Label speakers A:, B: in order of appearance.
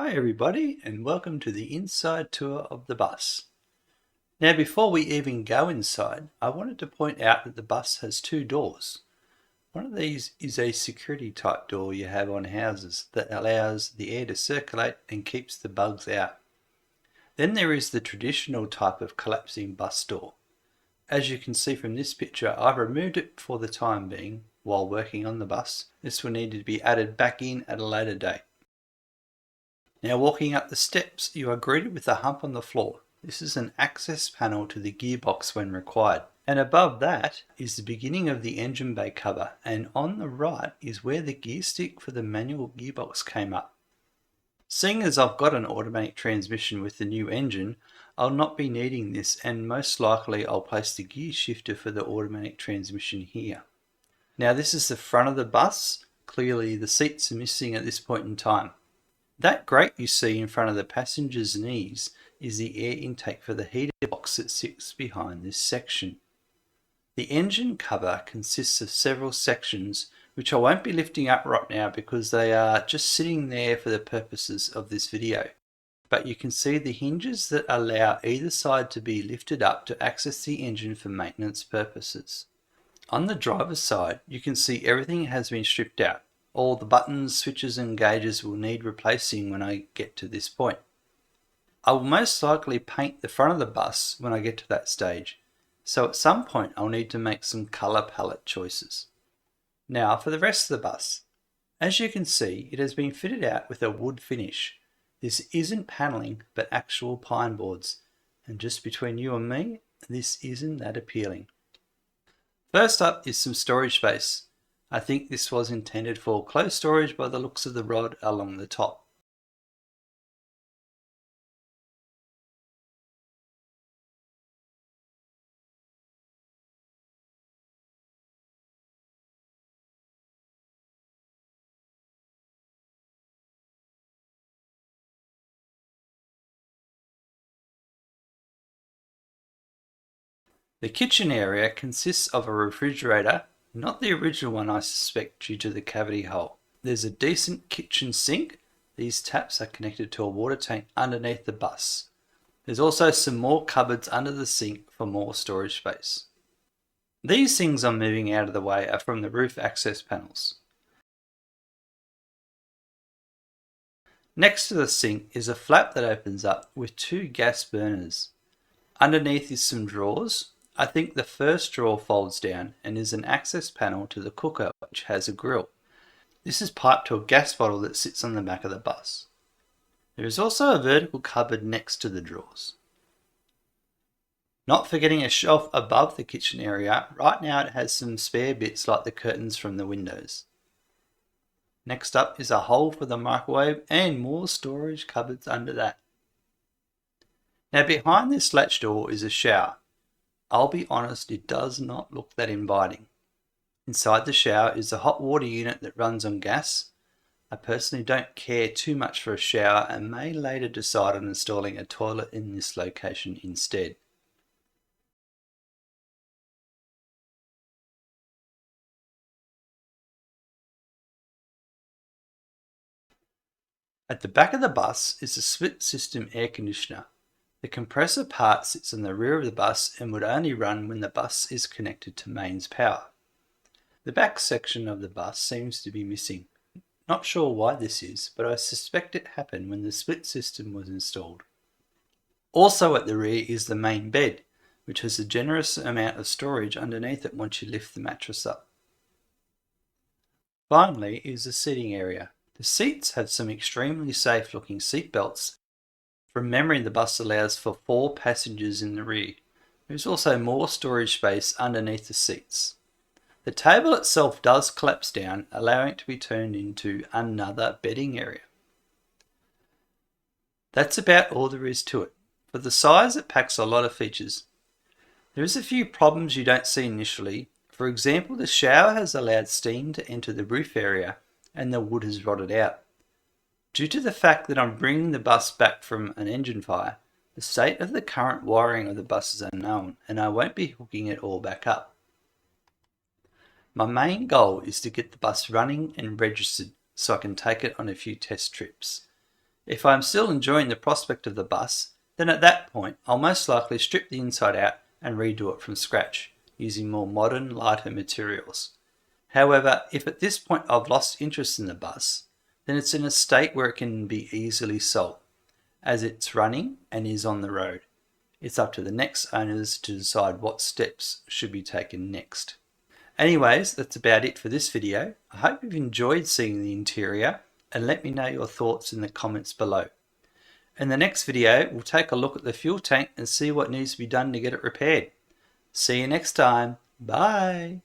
A: Hi everybody and welcome to the inside tour of the bus. Now before we even go inside, I wanted to point out that the bus has two doors. One of these is a security type door you have on houses that allows the air to circulate and keeps the bugs out. Then there is the traditional type of collapsing bus door. As you can see from this picture, I've removed it for the time being while working on the bus. This will need to be added back in at a later date. Now walking up the steps, you are greeted with a hump on the floor. This is an access panel to the gearbox when required. And above that is the beginning of the engine bay cover, and on the right is where the gear stick for the manual gearbox came up. Seeing as I've got an automatic transmission with the new engine, I'll not be needing this, and most likely I'll place the gear shifter for the automatic transmission here. Now this is the front of the bus. Clearly the seats are missing at this point in time. That grate you see in front of the passenger's knees is the air intake for the heater box that sits behind this section. The engine cover consists of several sections which I won't be lifting up right now because they are just sitting there for the purposes of this video. But you can see the hinges that allow either side to be lifted up to access the engine for maintenance purposes. On the driver's side, you can see everything has been stripped out. All the buttons, switches and gauges will need replacing when I get to this point. I will most likely paint the front of the bus when I get to that stage, so at some point I'll need to make some colour palette choices. Now for the rest of the bus. As you can see, it has been fitted out with a wood finish. This isn't panelling but actual pine boards, and just between you and me, this isn't that appealing. First up is some storage space. I think this was intended for closed storage by the looks of the rod along the top. The kitchen area consists of a refrigerator, not the original one I suspect due to the cavity hole. There's a decent kitchen sink. These taps are connected to a water tank underneath the bus. There's also some more cupboards under the sink for more storage space. These things I'm moving out of the way are from the roof access panels. Next to the sink is a flap that opens up with two gas burners. Underneath is some drawers. I think the first drawer folds down and is an access panel to the cooker which has a grill. This is piped to a gas bottle that sits on the back of the bus. There is also a vertical cupboard next to the drawers. Not forgetting a shelf above the kitchen area, right now it has some spare bits like the curtains from the windows. Next up is a hole for the microwave and more storage cupboards under that. Now behind this latch door is a shower. I'll be honest, it does not look that inviting. Inside the shower is a hot water unit that runs on gas. I personally don't care too much for a shower and may later decide on installing a toilet in this location instead. At the back of the bus is a split system air conditioner. The compressor part sits on the rear of the bus and would only run when the bus is connected to mains power. The back section of the bus seems to be missing. Not sure why this is, but I suspect it happened when the split system was installed. Also at the rear is the main bed, which has a generous amount of storage underneath it once you lift the mattress up. Finally is the seating area. The seats have some extremely safe looking seat belts. From memory, the bus allows for 4 passengers in the rear. There is also more storage space underneath the seats. The table itself does collapse down, allowing it to be turned into another bedding area. That's about all there is to it. For the size, it packs a lot of features. There is a few problems you don't see initially. For example, the shower has allowed steam to enter the roof area and the wood has rotted out. Due to the fact that I'm bringing the bus back from an engine fire, the state of the current wiring of the bus is unknown and I won't be hooking it all back up. My main goal is to get the bus running and registered so I can take it on a few test trips. If I'm still enjoying the prospect of the bus, then at that point I'll most likely strip the inside out and redo it from scratch, using more modern, lighter materials. However, if at this point I've lost interest in the bus, then it's in a state where it can be easily sold, as it's running and is on the road. It's up to the next owners to decide what steps should be taken next. Anyways, that's about it for this video. I hope you've enjoyed seeing the interior, and let me know your thoughts in the comments below. In the next video, we'll take a look at the fuel tank and see what needs to be done to get it repaired. See you next time. Bye.